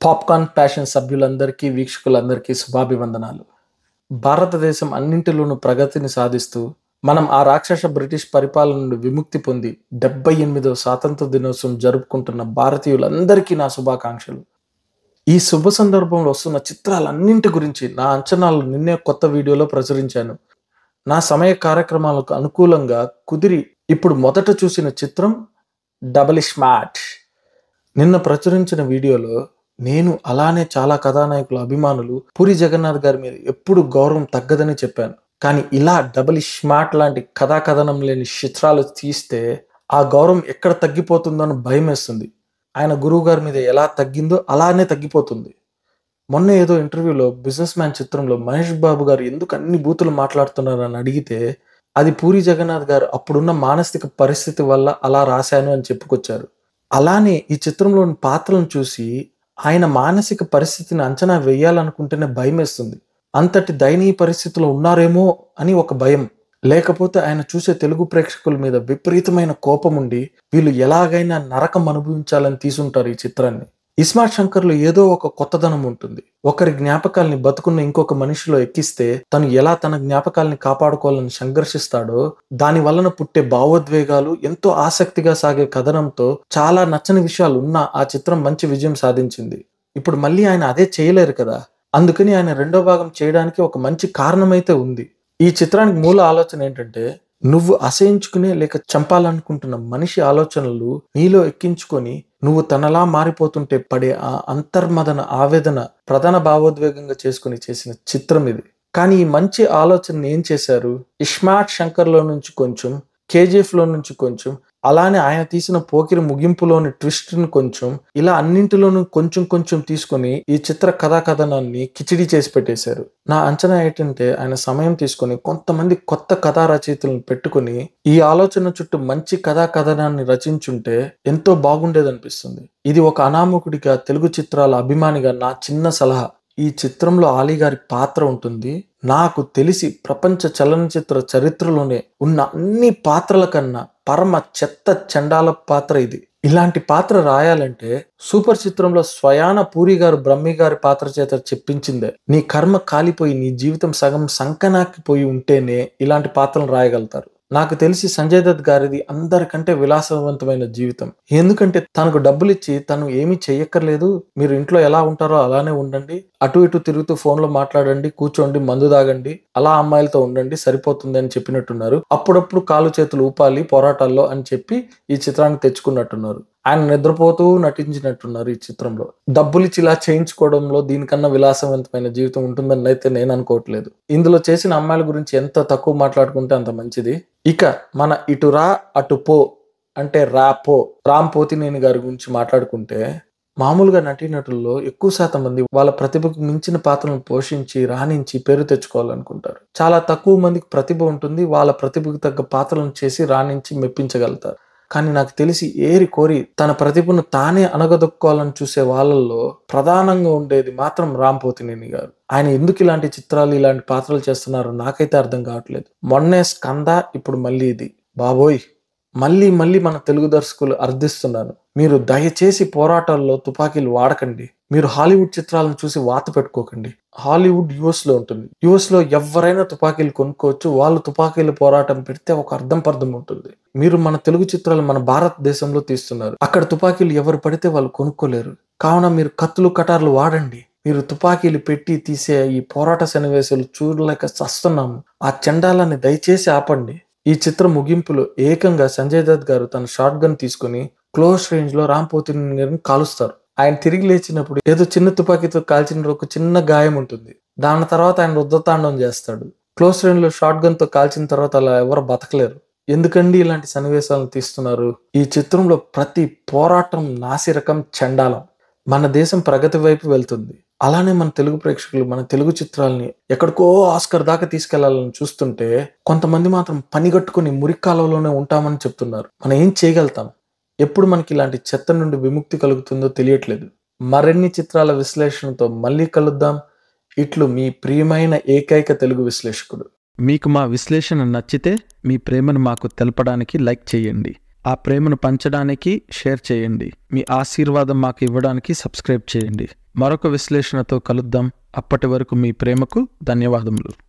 Popcorn passion సభ్యులందరికీ, వీక్షకులందరికీ శుభాభివందనాలు. భారతదేశం అన్నింటిలోనూ ప్రగతిని సాధిస్తూ, మనం ఆ రాక్షస బ్రిటిష్ పరిపాలన నుండి విముక్తి పొంది 78వ స్వాతంత్ర దినోత్సవం జరుపుకుంటున్న భారతీయులందరికీ నా శుభాకాంక్షలు. ఈ శుభ సందర్భంలో వస్తున్న చిత్రాలన్నింటి గురించి నా అంచనాలు నిన్నే కొత్త వీడియోలో ప్రచురించాను. నా సమయ కార్యక్రమాలకు అనుకూలంగా కుదిరి ఇప్పుడు మొదట చూసిన చిత్రం డబల్ స్మార్ట్. నిన్న ప్రచురించిన వీడియోలో నేను అలానే చాలా కథానాయకుల అభిమానులు పూరి జగన్నాథ్ గారి మీద ఎప్పుడు గౌరవం తగ్గదని చెప్పాను. కానీ ఇలా డబల్ స్మార్ట్ లాంటి కథాకథనం లేని చిత్రాలు తీస్తే ఆ గౌరవం ఎక్కడ తగ్గిపోతుందో భయం వేస్తుంది. ఆయన గురువు గారి మీద ఎలా తగ్గిందో అలానే తగ్గిపోతుంది. మొన్న ఏదో ఇంటర్వ్యూలో బిజినెస్ మ్యాన్ చిత్రంలో మహేష్ బాబు గారు ఎందుకు అన్ని బూతులు మాట్లాడుతున్నారని అడిగితే అది పూరి జగన్నాథ్ గారు అప్పుడున్న మానసిక పరిస్థితి వల్ల అలా రాశాను అని చెప్పుకొచ్చారు. అలానే ఈ చిత్రంలోని పాత్రలను చూసి ఆయన మానసిక పరిస్థితిని అంచనా వేయాలనుకుంటేనే భయం వేస్తుంది. అంతటి దయనీయ పరిస్థితిలో ఉన్నారేమో అని ఒక భయం. లేకపోతే ఆయన చూసే తెలుగు ప్రేక్షకుల మీద విపరీతమైన కోపం ఉండి వీళ్ళు ఎలాగైనా నరకం అనుభవించాలని తీసుంటారు ఈ చిత్రాన్ని. ఇస్మార్ట్ శంకర్లో ఏదో ఒక కొత్తదనం ఉంటుంది. ఒకరి జ్ఞాపకాల్ని బతుకున్న ఇంకొక మనిషిలో ఎక్కిస్తే తను ఎలా తన జ్ఞాపకాల్ని కాపాడుకోవాలని సంఘర్షిస్తాడో దాని వలన పుట్టే భావోద్వేగాలు ఎంతో ఆసక్తిగా సాగే కథనంతో చాలా నచ్చని విషయాలు ఉన్నా ఆ చిత్రం మంచి విజయం సాధించింది. ఇప్పుడు మళ్ళీ ఆయన అదే చేయలేరు కదా, అందుకని ఆయన రెండో భాగం చేయడానికి ఒక మంచి కారణమైతే ఉంది. ఈ చిత్రానికి మూల ఆలోచన ఏంటంటే, నువ్వు అసహించుకునే లేక చంపాలనుకుంటున్న మనిషి ఆలోచనలు నీలో ఎక్కించుకొని నువ్వు తనలా మారిపోతుంటే పడే ఆ అంతర్మదన ఆవేదన ప్రధాన భావోద్వేగంగా చేసుకుని చేసిన చిత్రం ఇది. కానీ ఈ మంచి ఆలోచనని ఏం చేశారు, ఇస్మార్ట్ శంకర్లో నుంచి కొంచెం, కేజీఎఫ్లో నుంచి కొంచెం, అలానే ఆయన తీసిన పోకిరి ముగింపులోని ట్విస్ట్ని కొంచెం, ఇలా అన్నింటిలోనూ కొంచెం కొంచెం తీసుకొని ఈ చిత్ర కథాకథనాన్ని కిచిడి చేసి పెట్టేశారు. నా అంచనా ఏంటంటే ఆయన సమయం తీసుకొని కొంతమంది కొత్త కథా రచయితలను పెట్టుకుని ఈ ఆలోచన చుట్టూ మంచి కథాకథనాన్ని రచించుంటే ఎంతో బాగుండేదనిపిస్తుంది. ఇది ఒక అనామకుడిగా, తెలుగు చిత్రాల అభిమానిగా నా చిన్న సలహా. ఈ చిత్రంలో ఆలీ గారి పాత్ర ఉంటుంది. నాకు తెలిసి ప్రపంచ చలనచిత్ర చరిత్రలోనే ఉన్న అన్ని పాత్రల కన్నా పరమ చెత్త చండాల పాత్ర ఇది. ఇలాంటి పాత్ర రాయాలంటే సూపర్ చిత్రంలో స్వయాన పూరి గారు బ్రహ్మి గారి పాత్ర చేత చెప్పించిందే. నీ కర్మ కాలిపోయి నీ జీవితం సగం సంకనాకిపోయి ఉంటేనే ఇలాంటి పాత్రలు రాయగలుగుతారు. నాకు తెలిసి సంజయ్ దత్ గారిది అందరికంటే విలాసవంతమైన జీవితం. ఎందుకంటే తనకు డబ్బులు ఇచ్చి తను ఏమీ చెయ్యక్కర్లేదు, మీరు ఇంట్లో ఎలా ఉంటారో అలానే ఉండండి, అటు ఇటు తిరుగుతూ ఫోన్లో మాట్లాడండి, కూర్చోండి, మందు తాగండి, అలా అమ్మాయిలతో ఉండండి, సరిపోతుంది అని చెప్పినట్టున్నారు. అప్పుడప్పుడు కాలు చేతులు ఊపాలి పోరాటాల్లో అని చెప్పి ఈ చిత్రాన్ని తెచ్చుకున్నట్టున్నారు. ఆయన నిద్రపోతూ నటించినట్టున్నారు ఈ చిత్రంలో. డబ్బులిచ్చి ఇలా చేయించుకోవడంలో దీనికన్నా విలాసవంతమైన జీవితం ఉంటుందని అయితే నేను అనుకోవట్లేదు. ఇందులో చేసిన అమ్మాయిల గురించి ఎంత తక్కువ మాట్లాడుకుంటే అంత మంచిది. ఇక మన ఇటు రా అటు పో అంటే రాపో రామ్ పోతినేని గారి గురించి మాట్లాడుకుంటే, మామూలుగా నటీనటుల్లో ఎక్కువ శాతం మంది వాళ్ళ ప్రతిభకు మించిన పాత్రలను పోషించి రాణించి పేరు తెచ్చుకోవాలనుకుంటారు. చాలా తక్కువ మందికి ప్రతిభ ఉంటుంది, వాళ్ళ ప్రతిభకు తగ్గ పాత్రలను చేసి రాణించి మెప్పించగలుగుతారు. కానీ నాకు తెలిసి ఏరి కోరి తన ప్రతిభను తానే అనగదొక్కోవాలని చూసే వాళ్ళల్లో ప్రధానంగా ఉండేది మాత్రం రామ్ పోతినేని గారు. ఆయన ఎందుకు ఇలాంటి చిత్రాలు, ఇలాంటి పాత్రలు చేస్తున్నారో నాకైతే అర్థం కావట్లేదు. మొన్నే స్కంద, ఇప్పుడు మళ్ళీ ఇది. బాబోయ్, మళ్ళీ మళ్ళీ మన తెలుగు దర్శకులు అర్థిస్తున్నాను, మీరు దయచేసి పోరాటాల్లో తుపాకీలు వాడకండి. మీరు హాలీవుడ్ చిత్రాలను చూసి వాత పెట్టుకోకండి. హాలీవుడ్ యుఎస్ లో ఉంటుంది. యుఎస్ లో ఎవరైనా తుపాకీలు కొనుక్కోవచ్చు. వాళ్ళు తుపాకీల పోరాటం పెడితే ఒక అర్థం పర్థం ఉంటుంది. మీరు మన తెలుగు చిత్రాలు మన భారతదేశంలో తీస్తున్నారు. అక్కడ తుపాకీలు ఎవరు పడితే వాళ్ళు కొనుక్కోలేరు. కావున మీరు కత్తులు కటార్లు వాడండి. మీరు తుపాకీలు పెట్టి తీసే ఈ పోరాట సన్నివేశాలు చూడలేక చస్తున్నాము. ఆ చండాలాన్ని దయచేసి ఆపండి. ఈ చిత్ర ముగింపులో ఏకంగా సంజయ్ దత్ గారు తన షార్ట్ గన్ తీసుకుని క్లోజ్ రేంజ్ లో రామ్ పోతినేని గారిని కాలుస్తారు. ఆయన తిరిగి లేచినప్పుడు ఏదో చిన్న తుపాకీతో కాల్చిన ఒక చిన్న గాయం ఉంటుంది. దాని తర్వాత ఆయన రుద్రతాండం చేస్తాడు. క్లోజ్ రేంజ్ లో షార్ట్ గన్ తో కాల్చిన తర్వాత అలా ఎవరు బతకలేరు. ఎందుకండి ఇలాంటి సన్నివేశాలను తీస్తున్నారు? ఈ చిత్రంలో ప్రతి పోరాటం నాసిరకం, చండాలం. మన దేశం ప్రగతి వైపు వెళ్తుంది. అలానే మన తెలుగు ప్రేక్షకులు మన తెలుగు చిత్రాలని ఎక్కడికో ఆస్కర్ దాకా తీసుకెళ్లాలని చూస్తుంటే కొంతమంది మాత్రం పనిగట్టుకుని మురికాలంలోనే ఉంటామని చెప్తున్నారు. మనం ఏం చేయగలుగుతాం? ఎప్పుడు మనకి ఇలాంటి చెత్త నుండి విముక్తి కలుగుతుందో తెలియట్లేదు. మరిన్ని చిత్రాల విశ్లేషణతో మళ్ళీ కలుద్దాం. ఇట్లు మీ ప్రియమైన ఏకైక తెలుగు విశ్లేషకుడు. మీకు మా విశ్లేషణ నచ్చితే మీ ప్రేమను మాకు తెలపడానికి లైక్ చేయండి. ఆ ప్రేమను పంచడానికి షేర్ చేయండి. మీ ఆశీర్వాదం మాకు ఇవ్వడానికి సబ్స్క్రైబ్ చేయండి. మరొక విశ్లేషణతో కలుద్దాం. అప్పటి వరకు మీ ప్రేమకు ధన్యవాదములు.